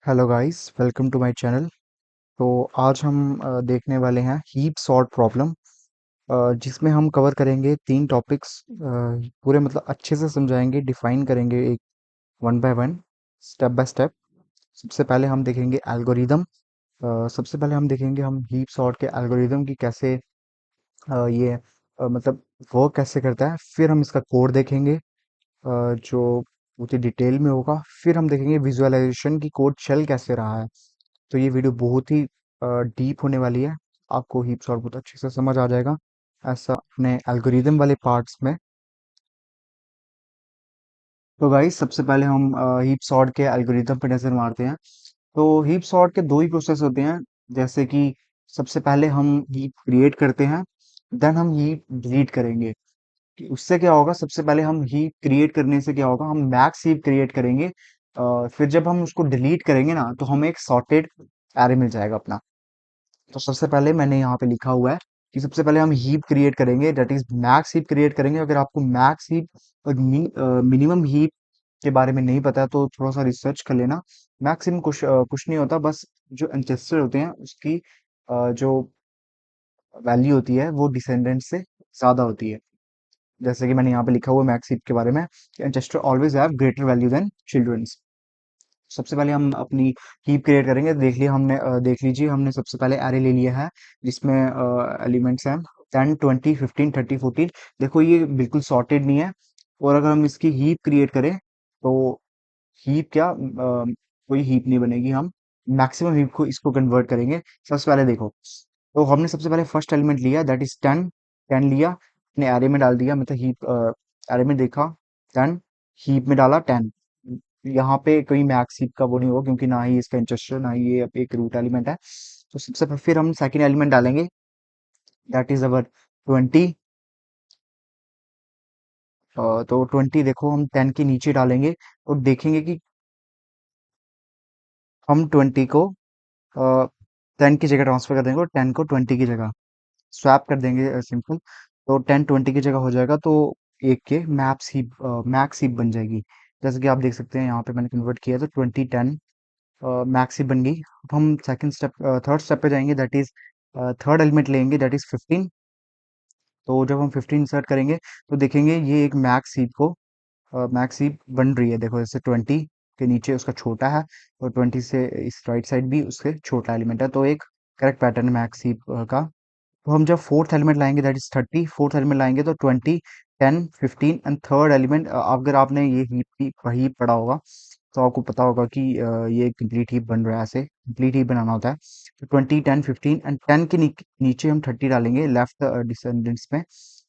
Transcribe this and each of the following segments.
Hello guys, welcome to my channel. तो आज हम देखने वाले हैं हीप सॉर्ट प्रॉब्लम, जिसमें हम कवर करेंगे तीन टॉपिक्स। पूरे मतलब अच्छे से समझाएंगे, डिफाइन करेंगे एक one by one, step by step. सबसे पहले हम देखेंगे एल्गोरिदम। सबसे पहले हम देखेंगे हम हीप सॉर्ट के एल्गोरिदम की कैसे ये मतलब वर्क कैसे करता है। फिर हम इसका कोड देखेंगे, जो बहुत ही डिटेल में होगा। फिर हम देखेंगे विजुअलाइजेशन की कोड चल कैसे रहा है। तो ये वीडियो बहुत ही डीप होने वाली है। आपको हीप सॉर्ट बहुत अच्छे से समझ आ जाएगा ऐसा अपने एल्गोरिदम वाले पार्ट्स में। तो गाइस, सबसे पहले हम हीप सॉर्ट के एल्गोरिदम पे नजर मारते हैं। तो हीप सॉर्ट के दो ही प्रोसेस होते हैं। जैसे कि सबसे पहले हम हीप क्रिएट करते हैं, देन हम हीप डिलीट करेंगे। कि उससे क्या होगा, सबसे पहले हम हीप क्रिएट करने से क्या होगा, हम मैक्स हीप क्रिएट करेंगे। फिर जब हम उसको डिलीट करेंगे ना, तो हमें एक सॉर्टेड एरे मिल जाएगा अपना। तो सबसे पहले मैंने यहाँ पे लिखा हुआ है कि सबसे पहले हम हीप क्रिएट करेंगे, that is max heap create करेंगे। अगर आपको मैक्स हीप और मिनिमम हीप के बारे में नहीं पता है तो थोड़ा सा रिसर्च कर लेना। मैक्स हीप कुछ नहीं होता, बस जो एंसेस्टर होते हैं उसकी जो वैल्यू होती है वो डिसेंडेंट से ज्यादा होती है। जैसे कि मैंने यहाँ पे लिखा हुआ मैक्स हीप के बारे में कि ancestor always have greater value than childrens. सबसे पहले हम अपनी हीप क्रिएट करेंगे। देख लीजिए, हमने सबसे पहले एरे ले लिया है जिसमें एलिमेंट्स हैं 10 20 15 30 14। देखो, ये बिल्कुल सॉर्टेड नहीं है। और अगर हम इसकी हीप क्रिएट करें तो हीप क्या, कोई हीप नहीं बनेगी। हम मैक्सिमम हीप को इसको कन्वर्ट करेंगे। सबसे पहले देखो, तो हमने सबसे पहले फर्स्ट एलिमेंट लिया, दैट इज 10। 10 लिया, अपने एरे में डाल दिया, मतलब हीप एरे में देखा 10, हीप में डाला 10। यहाँ पे कोई मैक्स हीप का वो नहीं होगा, क्योंकि ना ही इसका इंटरेस्टर, ना ही ये एक रूट एलिमेंट है। तो फिर हम सेकंड एलिमेंट डालेंगे, दैट इज अवर 20। तो 20 देखो हम 10 के नीचे डालेंगे और देखेंगे कि हम 20 को 10 की जगह ट्रांसफर कर देंगे और 10 को 20 की जगह स्वैप कर देंगे, सिंपल। तो 10 20 की जगह हो जाएगा, तो एक के मैक्स हीप बन जाएगी। जैसे कि आप देख सकते हैं यहाँ पे मैंने कन्वर्ट किया, तो 20 10 मैक्स हीप बन गई। अब हम थर्ड स्टेप पे जाएंगे, दैट इज थर्ड एलिमेंट लेंगे, दैट इज 15। तो जब हम 15 इंसर्ट करेंगे तो देखेंगे ये एक मैक्स हीप बन रही है। देखो, जैसे 20 के नीचे उसका छोटा है और 20 से इस राइट साइड भी उसके छोटा एलिमेंट है, तो एक करेक्ट पैटर्न है मैक्स हीप का। तो हम जब फोर्थ एलिमेंट लाएंगे, दैट इज 30। फोर्थ एलिमेंट लाएंगे तो 20 10 15 एंड थर्ड एलिमेंट, अगर आपने ये हीप पढ़ा होगा तो आपको पता होगा कि ये कंप्लीट हीप बन रहा है। ऐसे कंप्लीट हीप बनाना होता है। तो 20 10 15 एंड 10 के नीचे हम 30 डालेंगे लेफ्ट डिसेंडेंट्स में।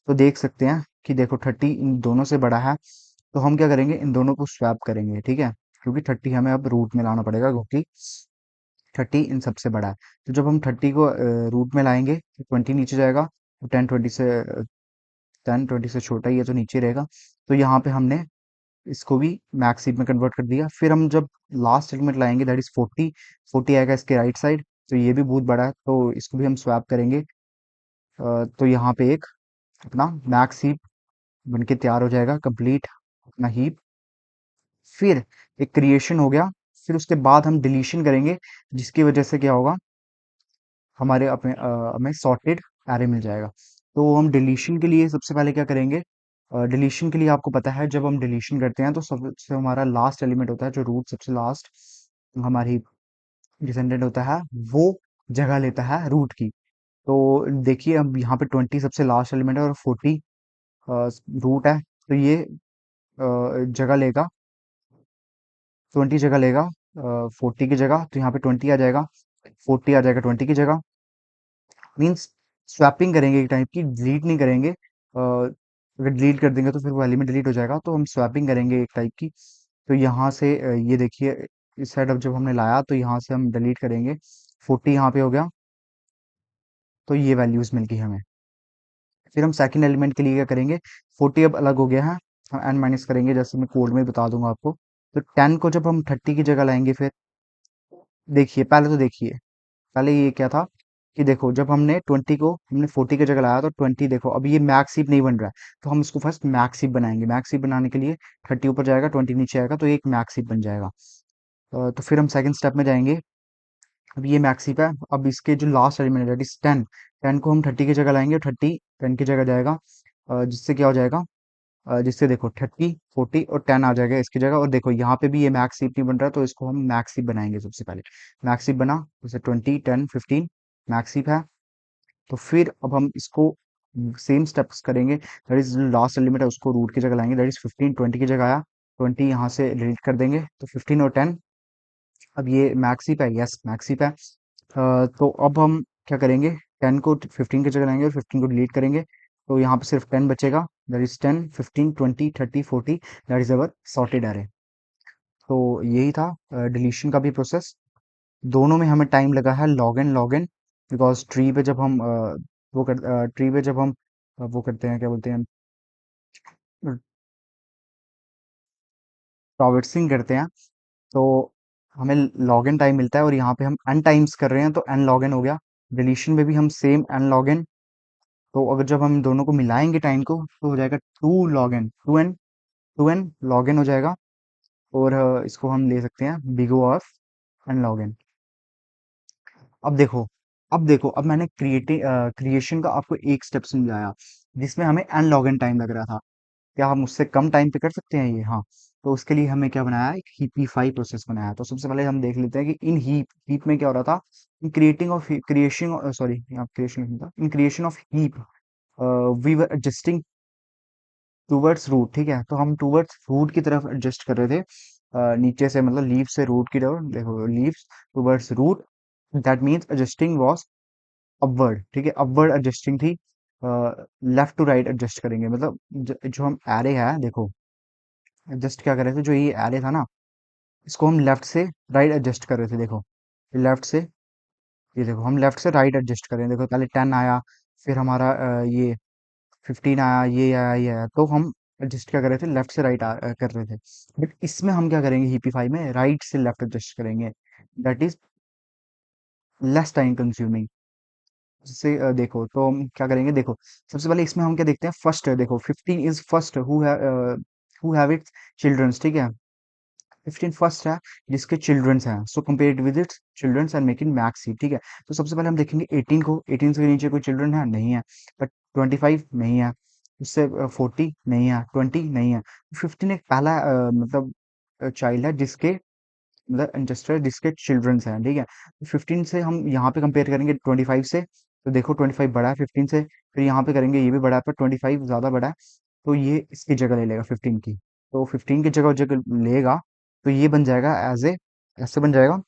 तो देख सकते हैं कि देखो 30 इन दोनों से बड़ा है। तो हम क्या करेंगे, इन दोनों को स्वैप करेंगे, ठीक है। क्योंकि 30 हमें अब रूट में लाना पड़ेगा, क्योंकि 30 इन सबसे बड़ा है। तो जब हम 30 को रूट में लाएंगे तो 20 नीचे जाएगा। तो 10 20 से छोटा ही है तो नीचे रहेगा। तो यहाँ पे हमने इसको भी मैक्स हीप में कन्वर्ट कर दिया। फिर हम जब लास्ट एलिमेंट लाएंगे, दैट इज 40। 40 आएगा इसके राइट साइड, तो ये भी बहुत बड़ा है, तो इसको भी हम स्वैप करेंगे। तो यहाँ पे एक अपना मैक्स हीप बनके तैयार हो जाएगा, कंप्लीट अपना हीप। फिर एक क्रिएशन हो गया। फिर उसके बाद हम डिलीशन करेंगे, जिसकी वजह से क्या होगा, हमें सॉर्टेड एरे मिल जाएगा। तो हम डिलीशन के लिए सबसे पहले क्या करेंगे, डिलीशन के लिए आपको पता है जब हम डिलीशन करते हैं तो सबसे हमारा लास्ट एलिमेंट होता है, जो रूट सबसे लास्ट हमारी डिसेंडेंट होता है, वो जगह लेता है रूट की। तो देखिए, अब यहाँ पे 20 सबसे लास्ट एलिमेंट है और 40 रूट है। तो ये जगह लेगा, 20 जगह लेगा 40 की जगह। तो यहाँ पे 20 आ जाएगा, 40 आ जाएगा 20 की जगह। मीन्स स्वैपिंग करेंगे एक टाइप की, डिलीट नहीं करेंगे। अगर डिलीट कर देंगे तो फिर वो एलिमेंट डिलीट हो जाएगा, तो हम स्वैपिंग करेंगे एक टाइप की। तो यहाँ से ये देखिए, इस साइड अब जब हमने लाया तो यहाँ से हम डिलीट करेंगे। 40 यहाँ पे हो गया, तो ये वैल्यूज मिल गई हमें। फिर हम सेकंड एलिमेंट के लिए क्या करेंगे, 40 अब अलग हो गया है, हम एन माइनस करेंगे, जैसे मैं कोड में बता दूंगा आपको। तो 10 को जब हम 30 की जगह लाएंगे, फिर देखिए, पहले ये क्या था कि देखो, जब हमने 40 की जगह लाया तो 20, देखो अब ये मैक्स हीप नहीं बन रहा है। तो हम इसको फर्स्ट मैक्स हीप बनाएंगे। मैक्स हीप बनाने के लिए 30 ऊपर जाएगा, 20 नीचे आएगा, तो एक मैक्स हीप बन जाएगा। तो फिर हम सेकंड स्टेप में जाएंगे। अब ये मैक्सिप है, अब इसके जो लास्ट एलिमेंट है दैट इज 10, 10 को हम 30 की जगह लाएंगे, 30 10 की जगह जाएगा। जिससे क्या हो जाएगा, जिससे देखो 30 40 और 10 आ जाएगा इसकी जगह। और देखो यहाँ पे भी ये मैक्स हीप नहीं बन रहा, तो इसको हम मैक्स हीप बनाएंगे सबसे पहले। मैक्स हीप बना, जैसे 20 10 15 मैक्स हीप है। तो फिर अब हम इसको सेम स्टेप्स करेंगे, दैट इज लास्ट एलिमेंट है उसको रूट की जगह लाएंगे, दैट इज 15, 20 की जगह आया, 20 यहाँ से डिलीट कर देंगे, तो 15 और 10। अब ये मैक्सिप है, यस मैक्सिप है। तो अब हम क्या करेंगे, 10 को 15 की जगह लाएंगे और 15 को डिलीट करेंगे, तो यहाँ पे सिर्फ 10 बचेगा, that is 10 15 20 30 40, that is our sorted अरे। तो यही था डिलीशन का भी प्रोसेस। दोनों में हमें टाइम लगा है लॉग एन, बिकॉज ट्री पे जब हम ट्री पे जब हम वो करते हैं, क्या बोलते हैं, ट्रावर्सिंग करते हैं, तो हमें लॉग इन टाइम मिलता है, और यहाँ पे हम एन टाइम्स कर रहे हैं तो एन लॉग इन हो गया। डिलीशन में भी हम सेम एन लॉग इन। तो अगर जब हम दोनों को मिलाएंगे टाइम को, तो हो जाएगा two log n, two n log n हो जाएगा। और इसको हम ले सकते हैं big O of n log n. अब देखो, अब मैंने क्रिएशन का आपको एक स्टेप समझाया, जिसमें हमें एन लॉग इन टाइम लग रहा था। क्या हम उससे कम टाइम पे कर सकते हैं ये? हाँ। तो उसके लिए हमें क्या बनाया है, एक हीपीफाई प्रोसेस बनाया है। तो सबसे पहले हम देख लेते हैं कि इन हीप हीप में क्या हो रहा था। In creating of creation, sorry यहाँ क्रिएशन नहीं था, in creation of heap we were adjusting towards root. ठीक है, तो हम टूवर्ड्स रूट की तरफ एडजस्ट कर रहे थे, नीचे से मतलब लीव से रूट की तरफ। देखो leaves towards root, that means adjusting was upward. ठीक है, अपवर्ड एडजस्टिंग थी। लेफ्ट टू राइट एडजस्ट करेंगे, मतलब जो हम एरे है, देखो एडजस्ट क्या कर रहे थे, जो ये एरे था ना, इसको हम लेफ्ट से राइट एडजस्ट कर रहे थे। देखो लेफ्ट से, ये देखो हम लेफ्ट से राइट एडजस्ट कर रहे हैं। देखो पहले 10 आया, फिर हमारा ये 15 आया, ये आया, ये आया, तो हम एडजस्ट क्या कर रहे थे, लेफ्ट से राइट कर रहे थे। बट इसमें हम क्या करेंगे, हीपीफाई में राइट से लेफ्ट एडजस्ट करेंगे, that is less time consuming. जिससे देखो तो हम क्या करेंगे, देखो सबसे पहले इसमें हम क्या देखते हैं, फर्स्ट है, देखो 15 is first who have its children's. ठीक है, 15 फर्स्ट है जिसके चिल्ड्रंस हैं, so compared with its children's and making max heap. ठीक है, तो सबसे पहले हम देखेंगे 18 को, 18 से नीचे कोई चिल्ड्रन है नहीं है, बट 25 नहीं है, उससे 40 नहीं है, 20 नहीं है, 15 एक पहला मतलब चाइल्ड है जिसके मतलब एंसेस्टर जिसके चिल्ड्रंस हैं। ठीक है, तो 15 से हम यहाँ पे कंपेयर करेंगे 25 से, तो देखो 25 बड़ा है 15 से, फिर यहाँ पे करेंगे ये भी बड़ा है, पर 25 ज्यादा बड़ा है, तो ये इसकी जगह ले लेगा 15 की। तो 15 की जगह जगह लेगा, तो ये बन जाएगा एज ए, ऐसे बन जाएगा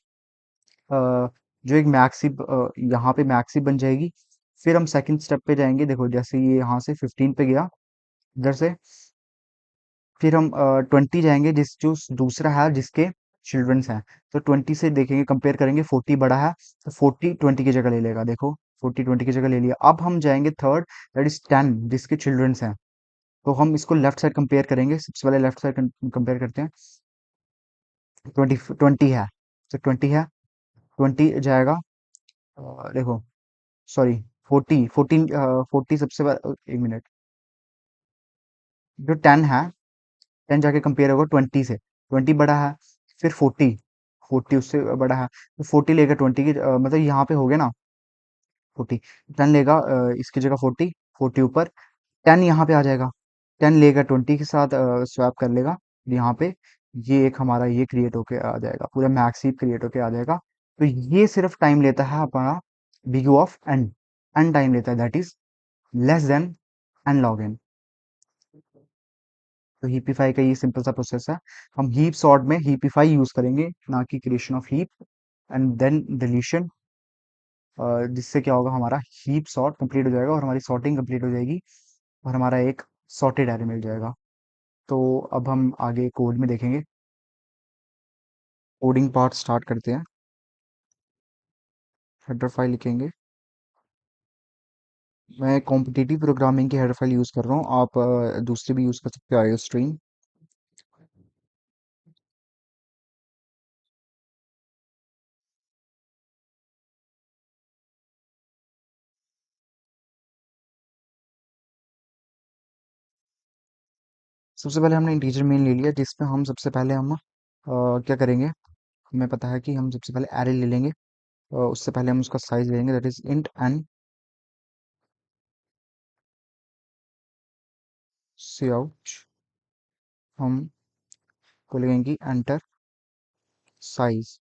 जो एक मैक्सिप, यहाँ पे मैक्सिप बन जाएगी। फिर हम सेकंड स्टेप पे जाएंगे, देखो जैसे ये यहाँ से 15 पे गया इधर से, फिर हम 20 जाएंगे, जिस जो दूसरा है जिसके चिल्ड्रंस हैं, तो 20 से देखेंगे कंपेयर करेंगे, 40 बड़ा है, तो 40 20 की जगह ले लेगा। देखो 40 20 की जगह ले लिया। अब हम जाएंगे थर्ड, दैट इज 10 जिसके चिल्ड्रंस हैं, तो हम इसको लेफ्ट साइड कंपेयर करेंगे। सबसे पहले लेफ्ट साइड कंपेयर करते हैं, 20 20 है, तो 20 है, 20 जाएगा। देखो सॉरी 40 14 40 सबसे पहले, एक मिनट, जो 10 है, 10 जाके कंपेयर होगा 20 से, 20 बड़ा है, फिर 40, 40 उससे बड़ा है, तो 40 लेगा 20 की मतलब यहाँ पे हो गया ना 40, 10 लेगा इसकी जगह 40, 40 ऊपर, 10 यहाँ पे आ जाएगा, 10 लेगा 20 के साथ स्वैप कर लेगा, यहाँ पे ये एक हमारा ये क्रिएट होके आ जाएगा, पूरा मैक्स हीप क्रिएट होके आ जाएगा। तो ये सिर्फ टाइम लेता है हमारा big of n, n time लेता है, that is less than n log n. तो हीपीफाई का ये सिंपल सा प्रोसेस है। हम हीप सॉर्ट में हीपीफाई यूज करेंगे, ना कि creation of heap and then deletion, जिससे क्या होगा, हमारा हीप सॉर्ट कंप्लीट हो जाएगा और हमारी सॉर्टिंग कंप्लीट हो जाएगी, और हमारा एक सॉर्टेड एरे मिल जाएगा। तो अब हम आगे कोड में देखेंगे, कोडिंग पार्ट स्टार्ट करते हैं। हेडर फाइल लिखेंगे, मैं कॉम्पिटिटिव प्रोग्रामिंग की हेडर फाइल यूज़ कर रहा हूँ, आप दूसरी भी यूज़ कर सकते हो, आईओ स्ट्रीम। सबसे पहले हमने इंटीजर मेन ले लिया, जिसमें हम सबसे पहले हम क्या करेंगे, हमें पता है कि हम सबसे पहले एरे ले लेंगे, और उससे पहले हम उसका साइज ले लेंगे, that is int n cout. हम बोलेंगे कि एंटर साइज।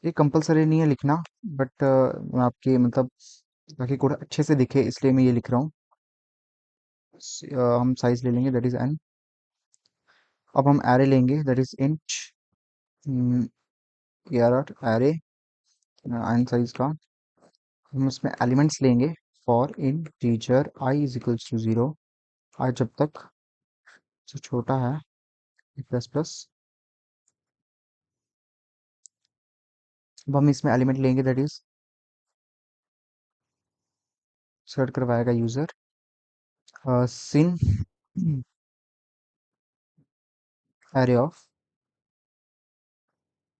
ये कंपलसरी नहीं है लिखना, बट मैं आपके मतलब ताकि कोड अच्छे से दिखे इसलिए मैं ये लिख रहा हूँ। हम साइज ले लेंगे, दैट इज एन। अब हम एरे लेंगे, that is int array n size का। हम उसमें एलिमेंट्स लेंगे for integer i is equals to 0, i जब तक जो छोटा है प्लस प्लस। अब हम इसमें एलिमेंट लेंगे, दैट इज सर्च करवाएगा यूजर सिन एरे ऑफ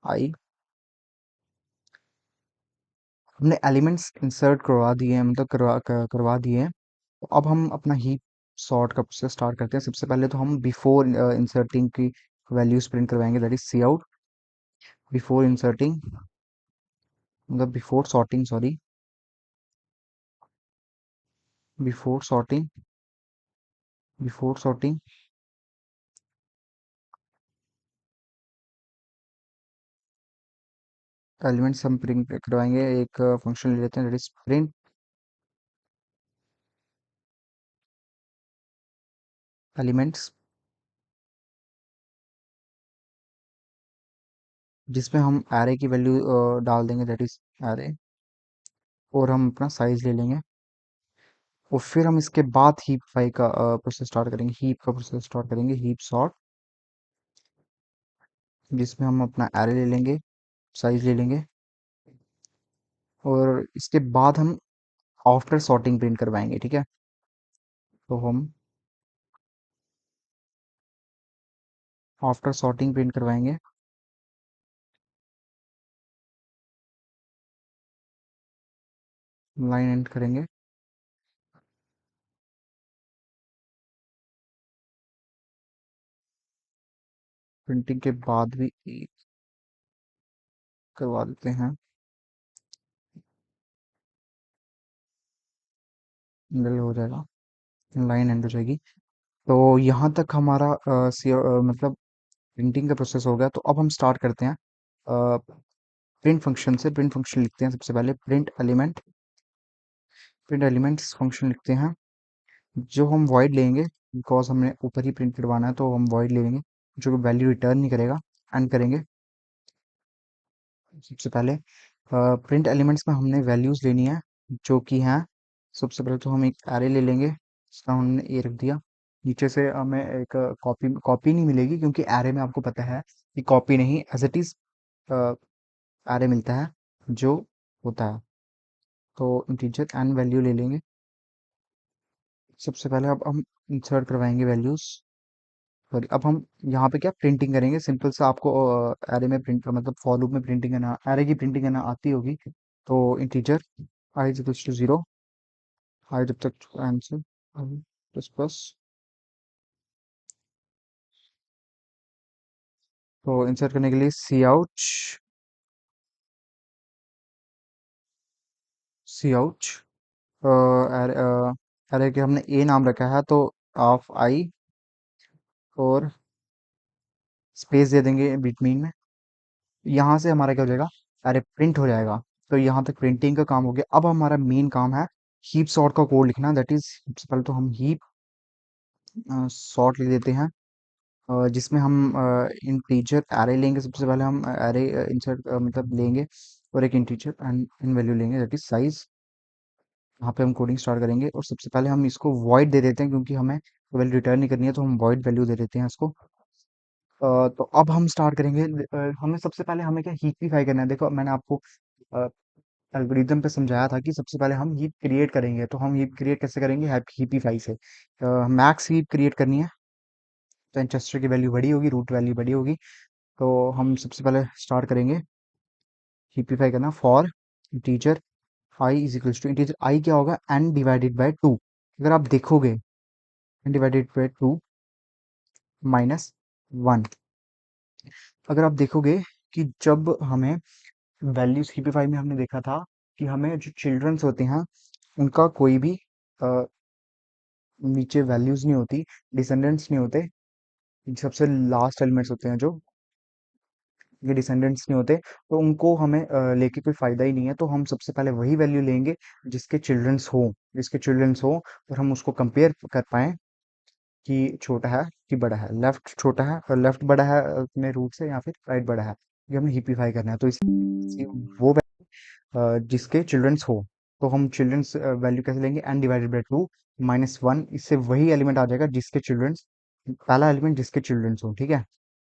आई। हमने एलिमेंट्स इंसर्ट करवा दिए हैं, मतलब करवा दिए हैं। तो अब हम अपना हीप सॉर्ट का प्रोसेस स्टार्ट करते हैं। सबसे पहले तो हम बिफोर इंसर्टिंग की वैल्यूज प्रिंट करवाएंगे, that is cout before inserting, मतलब before sorting, sorry, before sorting, before sorting elements हम प्रिंट करवाएंगे। एक फंक्शन ले लेते हैं, दैट इज प्रिंट एलिमेंट्स, जिसमें हम एरे की वैल्यू डाल देंगे, दैट इज एरे। और हम अपना साइज ले लेंगे, और फिर हम इसके बाद हीप फाई का प्रोसेस स्टार्ट करेंगे, हीप का प्रोसेस स्टार्ट करेंगे, हीप सॉर्ट, जिसमें हम अपना एरे ले लेंगे, साइज ले लेंगे, और इसके बाद हम आफ्टर सॉर्टिंग प्रिंट करवाएंगे, ठीक है। तो हम आफ्टर सॉर्टिंग प्रिंट करवाएंगे, लाइन एंड करेंगे। प्रिंटिंग के बाद भी एक करवा देते हैं, मिल हो जाएगा, लाइन एंड हो जाएगी। तो यहाँ तक हमारा मतलब प्रिंटिंग का प्रोसेस हो गया। तो अब हम स्टार्ट करते हैं प्रिंट फंक्शन से। प्रिंट फंक्शन लिखते हैं सबसे पहले, प्रिंट एलिमेंट्स फंक्शन लिखते हैं, जो हम वॉइड लेंगे, बिकॉज हमने ऊपर ही प्रिंट करवाना है तो हम वॉइड ले लेंगे जो वैल्यू रिटर्न नहीं करेगा। एंड करेंगे सबसे पहले प्रिंट एलिमेंट्स में हमने वैल्यूज लेनी है, जो कि हैं, सबसे पहले तो हम एक एरे ले लेंगे, इसका हमने ए रख दिया। नीचे से हमें एक कॉपी कॉपी नहीं मिलेगी, क्योंकि एरे में आपको पता है कि कॉपी नहीं, एज इट इज एरे मिलता है जो होता है। तो इंटीजर एन वैल्यू ले लेंगे। सबसे पहले अब हम इंसर्ट करवाएंगे वैल्यूज, सॉरी, अब हम यहाँ पे क्या प्रिंटिंग करेंगे, सिंपल सा। आपको एरे में प्रिंट मतलब फॉर लूप में प्रिंटिंग करना, एरे की प्रिंटिंग करना आती होगी। तो integer I is equals to 0, i जब तक आंसर प्लस प्लस। तो इंसर्ट करने के लिए cout, cout array के हमने ए नाम रखा है, तो ऑफ आई, और स्पेस दे देंगे बिटवीन में। यहाँ से हमारा क्या हो जाएगा, अरे प्रिंट हो जाएगा। तो यहाँ तक प्रिंटिंग का काम हो गया। अब हमारा मेन काम है हीप सॉर्ट का कोड लिखना, दैट इज सबसे पहले तो हम हीप सॉर्ट लिख देते हैं, जिसमें हम इंटीजर एरे लेंगे। सबसे पहले हम एरे इंसर्ट मतलब लेंगे, और एक इंटीजर एंड इन वैल्यू लेंगे, दैट इज साइज। यहाँ पे हम कोडिंग स्टार्ट करेंगे, और सबसे पहले हम इसको वॉइड दे देते हैं, क्योंकि हमें वैल्यू रिटर्न नहीं करनी है, तो हम वॉइड वैल्यू दे देते हैं इसको। तो अब हम स्टार्ट करेंगे। हमें सबसे पहले हमें क्या हीपिफाई करना है। देखो मैंने आपको एल्गोरिदम पे समझाया था कि सबसे पहले हम हीप क्रिएट करेंगे। तो हम हीप क्रिएट कैसे करेंगे, हीपीफाई से। मैक्स हीप क्रिएट करनी है, तो एंचेस्टर की वैल्यू बड़ी होगी, रूट वैल्यू बड़ी होगी। तो हम सबसे पहले स्टार्ट करेंगे हीपीफाई करना for integer I is equals to, integer I क्या होगा, एन डिवाइडेड बाय टू। अगर आप देखोगे N divided by two minus one, अगर आप देखोगे कि जब हमें वैल्यूज हीपीफाई में हमने देखा था कि हमें जो चिल्ड्रंस होते हैं उनका कोई भी अ, नीचे वैल्यूज नहीं होती, डिसेंडेंट्स नहीं होते, सबसे लास्ट एलिमेंट्स होते हैं जो, ये डिसेंडेंट्स नहीं होते, तो उनको हमें लेके कोई फायदा ही नहीं है। तो हम सबसे पहले वही वैल्यू लेंगे जिसके चिल्ड्रंस हो, जिसके चिल्ड्रंस हो, और हम उसको कंपेयर कर पाए कि छोटा है कि बड़ा है, लेफ्ट छोटा है और लेफ्ट बड़ा है अपने रूट से, या फिर राइट बड़ा है, ये हमें हिप्पीफाई करना है। तो इसलिए वो जिसके चिल्ड्रंस हो, तो हम चिल्ड्रंस वैल्यू कैसे लेंगे, n divided by two minus one, इससे वही एलिमेंट आ जाएगा जिसके चिल्ड्रंस, पहला एलिमेंट जिसके चिल्ड्रंस हो, ठीक है।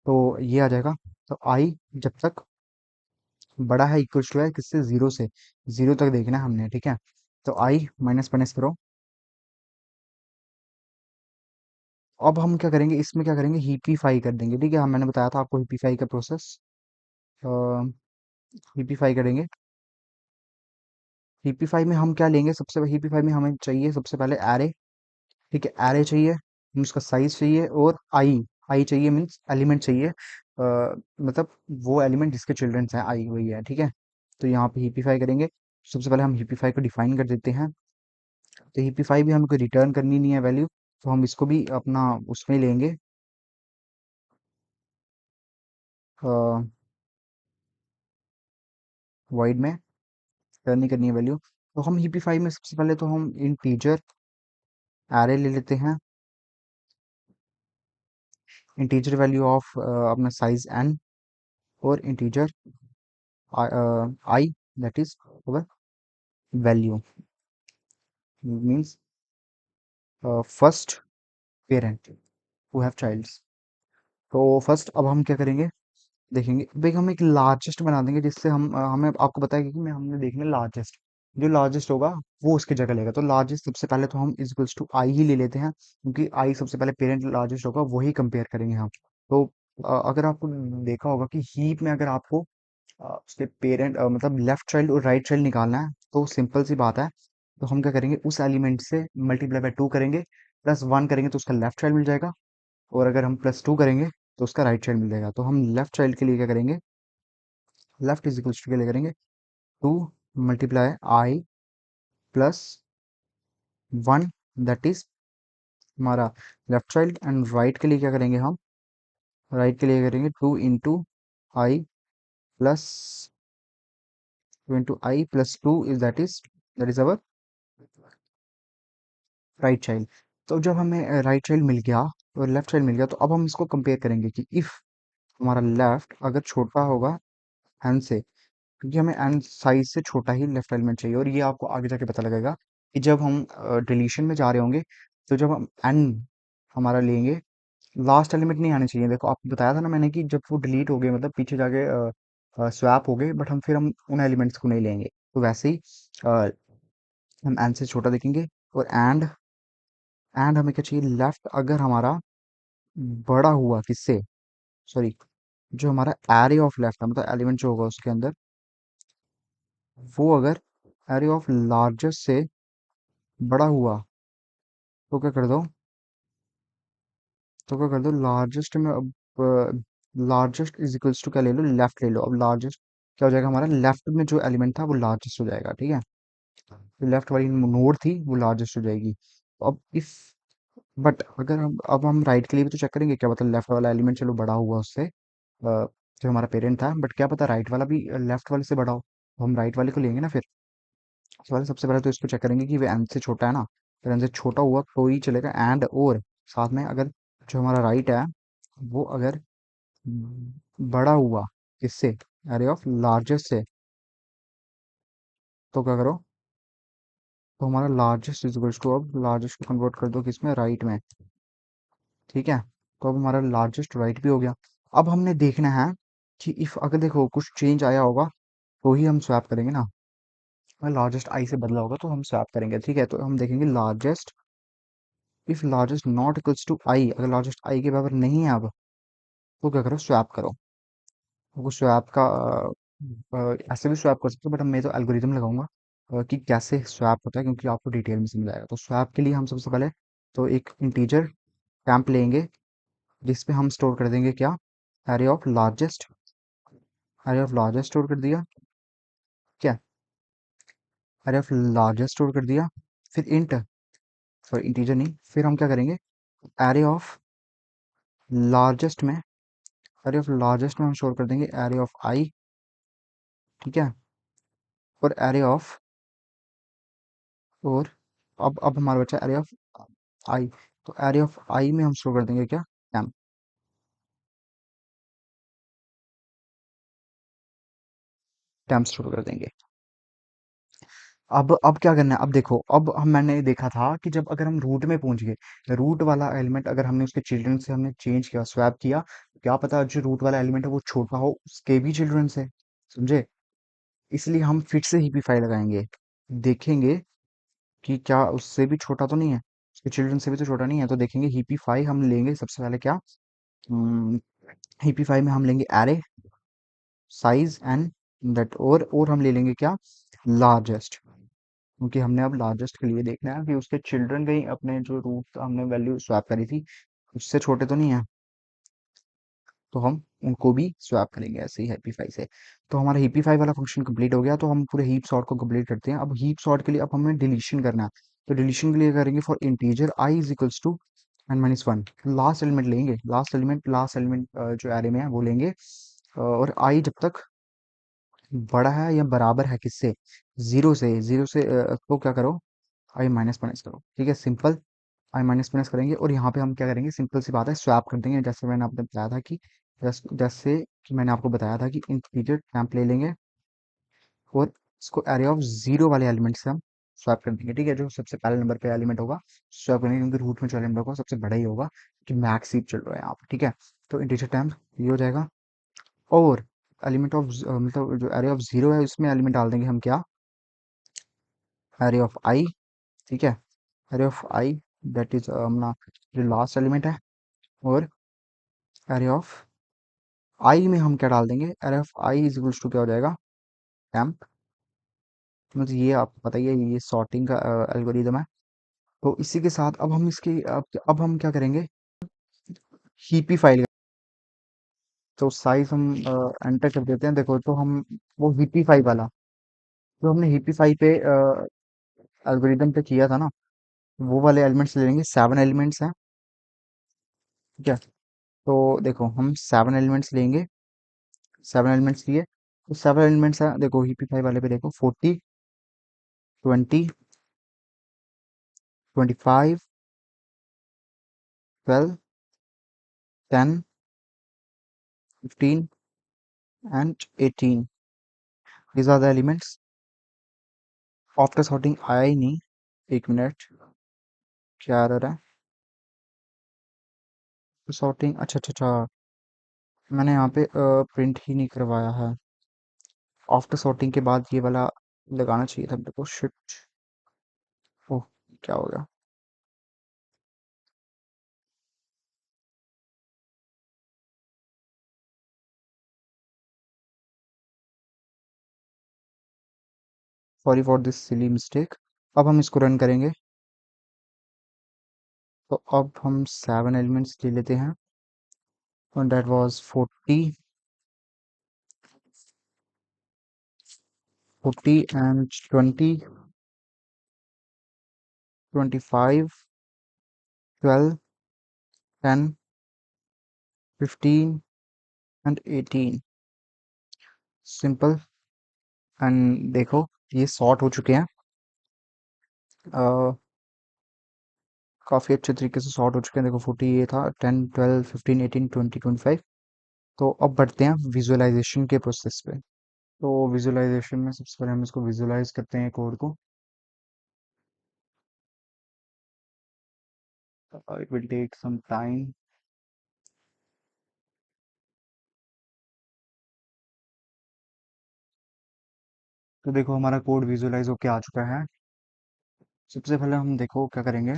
तो ये आ जाएगा। तो आई जब तक बड़ा है इक्वल टू है किससे, जीरो से, जीरो तक देखना है हमने, ठीक है। तो आई माइनस माइनस करो। अब हम क्या करेंगे, इसमें क्या करेंगे, हिपीफाई कर देंगे, ठीक है। हाँ, मैंने बताया था आपको हिपीफाई का प्रोसेस। हिपीफाई करेंगे। हिपीफाई में हम क्या लेंगे, सबसे हिपीफाई में हमें चाहिए सबसे पहले एरे, ठीक है। एरे चाहिए, उसका साइज चाहिए, और आई, आई चाहिए मीन्स एलिमेंट चाहिए, मतलब वो एलिमेंट जिसके चिल्ड्रंस हैं, आई वही है, ठीक है। तो यहाँ पे हिपीफाई करेंगे। सबसे पहले हम हिपीफाई को डिफाइन कर देते हैं। तो हिपीफाई भी हमको रिटर्न करनी नहीं है वैल्यू, तो हम इसको भी अपना उसमें लेंगे, वाइड में, रिटर्न नहीं करनी है वैल्यू। तो हम हिपीफाई में सबसे पहले तो हम इंटीजर एरे ले लेते हैं, इंटीजर वैल्यू ऑफ अपना साइज एन, और integer i, that is our value, means first parent who have childs. तो फर्स्ट अब हम क्या करेंगे, देखेंगे भाई, हम एक लार्जेस्ट बना देंगे जिससे हम हमें आपको बताया कि मैं हमने देखना लार्जेस्ट, जो लार्जेस्ट होगा वो उसकी जगह लेगा। तो लार्जेस्ट सबसे पहले तो हम इक्वल्स टू आई ही ले लेते हैं, क्योंकि आई सबसे पहले पेरेंट लार्जेस्ट होगा, वही कंपेयर करेंगे हम। तो अगर आपको देखा होगा कि हीप में अगर आपको उसके पेरेंट मतलब लेफ्ट चाइल्ड और राइट चाइल्ड निकालना है, तो सिंपल सी बात है। तो हम क्या करेंगे, उस एलिमेंट से मल्टीप्लाई बाय टू करेंगे, प्लस वन करेंगे तो उसका लेफ्ट चाइल्ड मिल जाएगा, और अगर हम प्लस टू करेंगे तो उसका राइट चाइल्ड मिल जाएगा। तो हम लेफ्ट चाइल्ड के लिए क्या करेंगे, लेफ्ट इज इक्वल्स टू के लिए करेंगे to multiply I plus one, that is हमारा लेफ्ट चाइल्ड। एंड राइट के लिए क्या करेंगे हम, राइट के लिए करेंगे two into I plus, two into I plus two is that is our right child. तो जब हमें राइट चाइल्ड मिल गया और लेफ्ट चाइल्ड मिल गया, तो अब हम इसको कंपेयर करेंगे कि इफ हमारा लेफ्ट अगर छोटा होगा एन से, क्योंकि हमें एन साइज से छोटा ही लेफ्ट एलिमेंट चाहिए, और ये आपको आगे जाके पता लगेगा कि जब हम डिलीशन में जा रहे होंगे, तो जब हम एन हमारा लेंगे, लास्ट एलिमेंट नहीं आने चाहिए। देखो आपको बताया था ना मैंने कि जब वो डिलीट हो गए, मतलब पीछे जाके स्वैप हो गए, बट हम फिर हम उन एलिमेंट्स को नहीं लेंगे। तो वैसे ही अ, हम एन से छोटा देखेंगे, और एंड हमें क्या चाहिए, लेफ्ट अगर हमारा बड़ा हुआ किससे, सॉरी, जो हमारा एरे ऑफ लेफ्ट है, मतलब एलिमेंट जो होगा उसके अंदर, वो अगर एरे ऑफ लार्जेस्ट से बड़ा हुआ, तो क्या कर दो, तो क्या कर दो लार्जेस्ट में, अब लार्जेस्ट इज इक्वल्स टू क्या ले लो, लेफ्ट ले लो। अब लार्जेस्ट क्या हो जाएगा, हमारा लेफ्ट में जो एलिमेंट था वो लार्जेस्ट हो जाएगा, ठीक है। जो लेफ्ट वाली नोड थी वो लार्जेस्ट हो जाएगी। तो अब इफ, बट अगर हम अब हम राइट के लिए भी तो चेक करेंगे, क्या पता लेफ्ट वाला एलिमेंट चलो बड़ा हुआ उससे, जो हमारा पेरेंट था, बट क्या पता राइट वाला भी लेफ्ट वाले से बड़ा हो, तो हम राइट वाले को लेंगे ना फिर। सबसे पहले तो इसको चेक करेंगे कि वो एन से छोटा है ना, अगर एन से छोटा हुआ तो ही चलेगा। एंड और साथ में अगर जो हमारा राइट है वो अगर बड़ा हुआ किससे, अरे ऑफ लार्जेस्ट से, तो क्या करो, तो हमारा लार्जेस्ट इज इक्वल्स टू, अब लार्जेस्ट को कन्वर्ट कर दो किसमें, राइट में, ठीक है। तो अब हमारा लार्जेस्ट राइट भी हो गया। अब हमने देखना है कि इफ अगर देखो कुछ चेंज आया होगा तो ही हम स्वैप करेंगे ना, लार्जेस्ट आई से बदला होगा तो हम स्वैप करेंगे, ठीक है। तो हम देखेंगे largest, if largest not equals to I, अगर लार्जेस्ट आई के बराबर नहीं है अब, तो क्या करो, स्वैप करो। वो स्वैप का ऐसे भी स्वैप कर सकते हो, बट मैं तो एल्गोरिदम लगाऊंगा कि कैसे स्वैप होता है, क्योंकि आपको डिटेल में समझ आएगा। तो स्वैप के लिए हम सबसे पहले तो एक इंटीजर टैम्प लेंगे, जिसपे हम स्टोर कर देंगे क्या, एरे ऑफ लार्जेस्ट, अरे ऑफ लार्जेस्ट स्टोर कर दिया। क्या? अरे ऑफ लार्जेस्ट स्टोर कर दिया। फिर इंट, सॉरी इंटीजर नहीं, फिर हम क्या करेंगे, एरे ऑफ लार्जेस्ट में, एरे ऑफ लार्जेस्ट में हम स्टोर कर देंगे एरे ऑफ आई। ठीक है। और एरे ऑफ, और अब हमारा बचा एरे ऑफ आई। तो एरे ऑफ आई में हम स्टोर कर देंगे क्या, टेम्प। टेम्प स्टोर कर देंगे। अब क्या करना है, अब देखो, अब हम मैंने देखा था कि जब अगर हम रूट में पहुंच गए, रूट वाला एलिमेंट अगर हमने उसके चिल्ड्रन से हमने चेंज किया, स्वैप किया, तो क्या पता जो रूट वाला एलिमेंट है वो छोटा हो उसके भी चिल्ड्रन से। समझे? इसलिए हम फिर से हीपीफाई लगाएंगे, देखेंगे कि क्या उससे भी छोटा तो नहीं है, उसके चिल्ड्रन से भी तो छोटा नहीं है। तो देखेंगे हीपीफाई हम लेंगे सबसे पहले क्या, हीपीफाई में हम लेंगे एरे साइज एंड दैट, और हम ले लेंगे क्या, लार्जेस्ट। क्योंकि हमने अब लार्जेस्ट के लिए देखना है कि उसके चिल्ड्रन कहीं अपने जो रूट हमने वैल्यू स्वैप करी थी उससे छोटे तो नहीं है। तो हम उनको भी स्वैप करेंगे ऐसे ही हीपीफाई से। तो हमारा हीपीफाई वाला फंक्शन कंप्लीट हो गया। तो हम पूरे हीप सॉर्ट को कंप्लीट करते हैं। अब हीप सॉर्ट के लिए अब हमें डिलीशन करना है। तो डिलीशन के लिए करेंगे for integer I is equals to n-1। Last element लेंगे, लास्ट एलिमेंट जो एरे में है वो लेंगे। और आई जब तक बड़ा है या बराबर है किससे, जीरो से तो क्या करो, आई माइनस माइनस करो। ठीक है, सिंपल। आई माइनस माइनस करेंगे और यहाँ पे हम क्या करेंगे, सिंपल सी बात है, स्वैप कर देंगे। जैसे मैंने आपने बताया था कि, जैसे कि मैंने आपको बताया था कि इंटीजर टैम्प ले लेंगे और इसको एरे ऑफ जीरो वाले एलिमेंट से हम स्वैप कर देंगे। ठीक है, जो सबसे पहले नंबर पे एलिमेंट होगा स्वैप करेंगे, क्योंकि रूट में जो एलिमेंट होगा सबसे बड़ा ही होगा, कि मैक्स हीप चल रहा है यहाँ पे। ठीक है, तो इंटीजर टैम्प ये हो जाएगा। और एलिमेंट ऑफ, मतलब जो एरे ऑफ जीरो है उसमें एलिमेंट डाल देंगे हम क्या, एरे ऑफ आई। ठीक है, array of I that is अपना जो लास्ट एलिमेंट है। और एरे ऑफ आई में हम क्या डाल देंगे, array of i is equals to क्या हो जाएगा, टेम्प। मतलब ये आपको पता ही है, ये सॉर्टिंग का एल्गोरिदम है। तो इसी के साथ अब हम इसकी अब हम क्या करेंगे, हीपी फाइल। तो साइज हम एंटर कर देते हैं। देखो तो हम वो हीपी फाइव वाला, जो हमने हीपी फाइव पे एल्गोरिदम पे किया था ना, वो वाले एलिमेंट्स ले लेंगे। 7 एलिमेंट्स हैं। ठीक है, तो देखो हम 7 एलिमेंट्स लेंगे। 7 एलिमेंट्स लिए, तो 7 एलिमेंट्स हैं, देखो हीपी फाइव वाले पे देखो, 40, 20, 25, 12, 10, 15 and 18। these are the elements after sorting. आया ही नहीं, एक मिनट, क्या एरर है, सॉर्टिंग, अच्छा अच्छा अच्छा, मैंने यहाँ पे प्रिंट ही नहीं करवाया है। आफ्टर सॉर्टिंग के बाद ये वाला लगाना चाहिए था मेरे को, शिट। ओह, क्या हो गया, sorry for this silly mistake. अब हम इसको रन करेंगे। तो अब हम 7 एलिमेंट्स ले लेते हैं, और that was 40, 40 and 20, 25, 12, 10, 15 and 18। Simple. And देखो ये सॉर्ट हो चुके हैं, काफ़ी अच्छे तरीके से सॉर्ट हो चुके हैं। देखो 40 ये था, 10, 12, 15, 18, 20, 25। तो अब बढ़ते हैं विजुअलाइजेशन के प्रोसेस पे। तो विजुअलाइजेशन में सबसे पहले हम इसको विजुअलाइज करते हैं कोड को। It will take some time. तो देखो हमारा कोड विजुअलाइज होके आ चुका है। सबसे पहले हम देखो क्या करेंगे,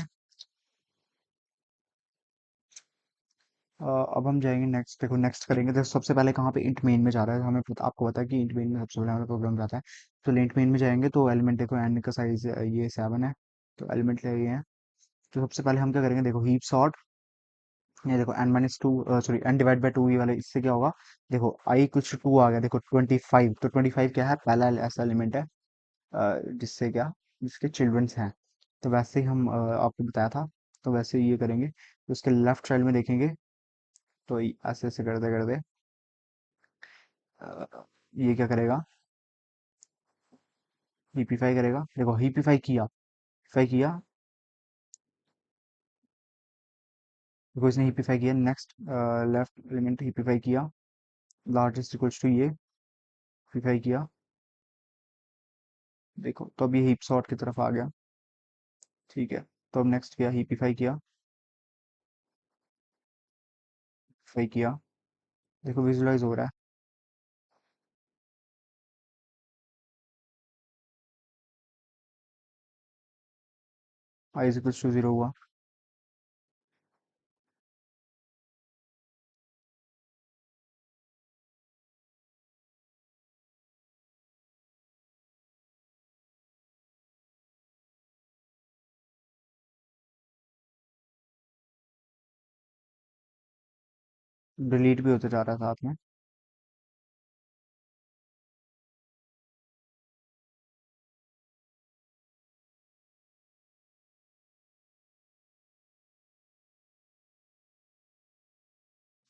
अब हम जाएंगे नेक्स्ट। देखो नेक्स्ट करेंगे तो सबसे पहले कहाँ पे, इंट मेन में जा रहा है। हमें आपको पता है कि इंट मेन में सबसे पहले हमारा प्रॉब्लम जाता है। तो इंट मेन में जाएंगे तो एलिमेंट देखो, एन का साइज ये 7 है। तो एलिमेंट ले गए हैं। तो सबसे पहले हम क्या करेंगे, देखो हीप सॉर्ट ये देखो n-2, sorry n divide by two, ये वाले इससे क्या होगा? देखो i कुछ टू आ गया, देखो 25, तो 25 क्या है? पहला ऐसा एलिमेंट है जिससे क्या, जिसके चिल्ड्रंस हैं। तो वैसे ही हम आपको बताया था, तो वैसे ही ये करेंगे, तो उसके लेफ्ट साइड में देखेंगे, तो ऐसे ऐसे करते करते ये क्या करेगा? हीपीफाई करेगा। देखो हीपीफाई किया, देखो इसने हीपीफाई किया, नेक्स्ट लेफ्ट एलिमेंट हीपीफाई किया, लार्जेस्ट इक्वल्स टू ये, हीपीफाई किया। देखो तो अब ये हीप सॉर्ट की तरफ आ गया, ठीक है। तो अब नेक्स्ट किया, हीपीफाई किया, फाई किया, देखो विजुलाइज हो रहा है। आई इज इक्वल्स टू जीरो हुआ। डिलीट भी होते जा रहा है साथ में।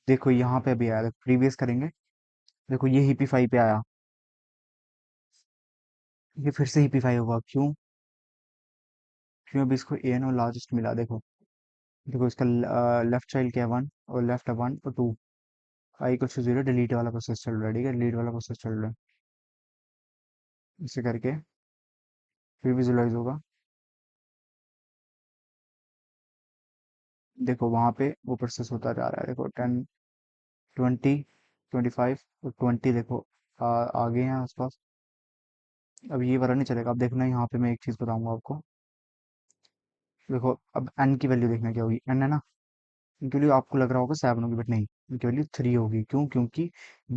देखो यहाँ पे अभी आया, देखो प्रीवियस करेंगे, देखो ये हीपीफाई पे आया, ये फिर से हीपीफाई होगा, क्यों? क्यों? अभी इसको ए एन और लार्जेस्ट मिला, देखो। देखो इसका लेफ्ट चाइल्ड क्या है? वन, और लेफ्ट है वन और टू, आई कुछ जीरो, डिलीट वाला प्रोसेस चल रहा है, ठीक है, डिलीट वाला प्रोसेस चल रहा है। इसे करके फिर विजुलाइज होगा। देखो वहां पे वो प्रोसेस होता जा रहा है, देखो 10, 20, 25 और 20, देखो आगे हैं आसपास। अब ये वाला नहीं चलेगा, अब देखना यहाँ पे मैं एक चीज बताऊंगा आपको। देखो अब n की वैल्यू देखना क्या होगी, n है ना, इनके लिए आपको लग रहा होगा 7 होगी, बट नहीं, इनकी वैल्यू 3 होगी। क्यों? क्योंकि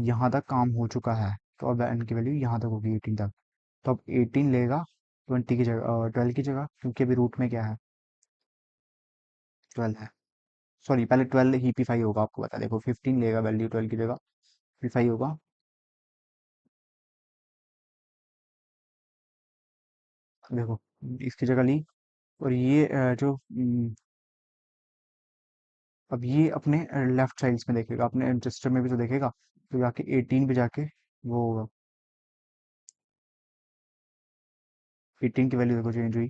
यहाँ तक काम हो चुका है, तो अब n की वैल्यू यहाँ तक होगी 18 तक। तो अब 18 लेगा 20 की जगह, 12 की जगह, क्योंकि अभी रूट में क्या है? 12 है। सॉरी, पहले 12 ही पी फाइव होगा, आपको बता, देखो 15 लेगा वैल्यू 12 की जगह, पी फाइव होगा। देखो इसकी जगह ली, और ये अब ये अपने लेफ्ट साइड्स में देखेगा, अपने रजिस्टर में भी तो देखेगा, तो जाके 18 पे जाके वो होगा, 18 की वैल्यू देखो चेंज हुई,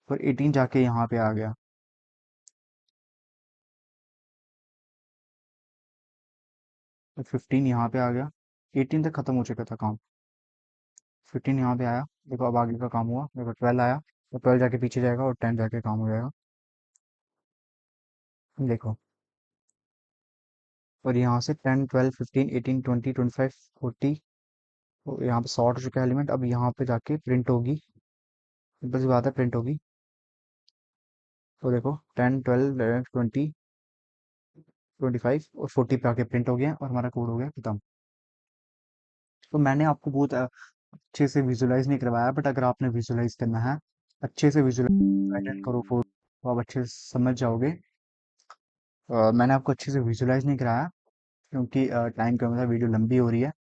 और 18 जाके यहाँ पे आ गया, तो 15 यहाँ पे आ गया, 18 तक खत्म हो चुका था काम, 15 यहाँ पे आया, देखो अब आगे का काम हुआ, देखो 12 आया, तो 12 जाके पीछे जाएगा और 10 जाके काम हो जाएगा, देखो। और यहाँ से 10, 12, 15, 18, 20, 25, 40, तो यहाँ पे सॉर्ट हो चुका है एलिमेंट, अब यहाँ पे जाके प्रिंट होगी, बस बात है, प्रिंट होगी। तो देखो 10, 12, 20, 25 और 40 पे आके प्रिंट हो गया, और हमारा कोड हो गया खत्म। तो मैंने आपको बहुत अच्छे से विजुलाइज नहीं करवाया, बट अगर आपने विजुलाइज करना है, अच्छे से विजुलाइज करो कोड, तो आप अच्छे से समझ जाओगे। मैंने आपको अच्छे से विजुलाइज नहीं कराया, क्योंकि टाइम कम था, वीडियो लंबी हो रही है।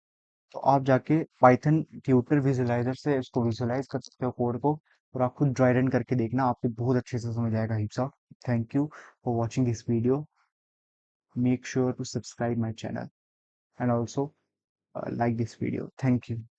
तो आप जाके पाइथन ट्यूटर विजुलाइजर से इसको विजुलाइज कर सकते हो कोड को, और आप खुद ड्राई रन करके देखना, आपको बहुत अच्छे से समझ आएगा heaps of. Thank you for watching this video, make sure to subscribe my channel, and also like this video. Thank you.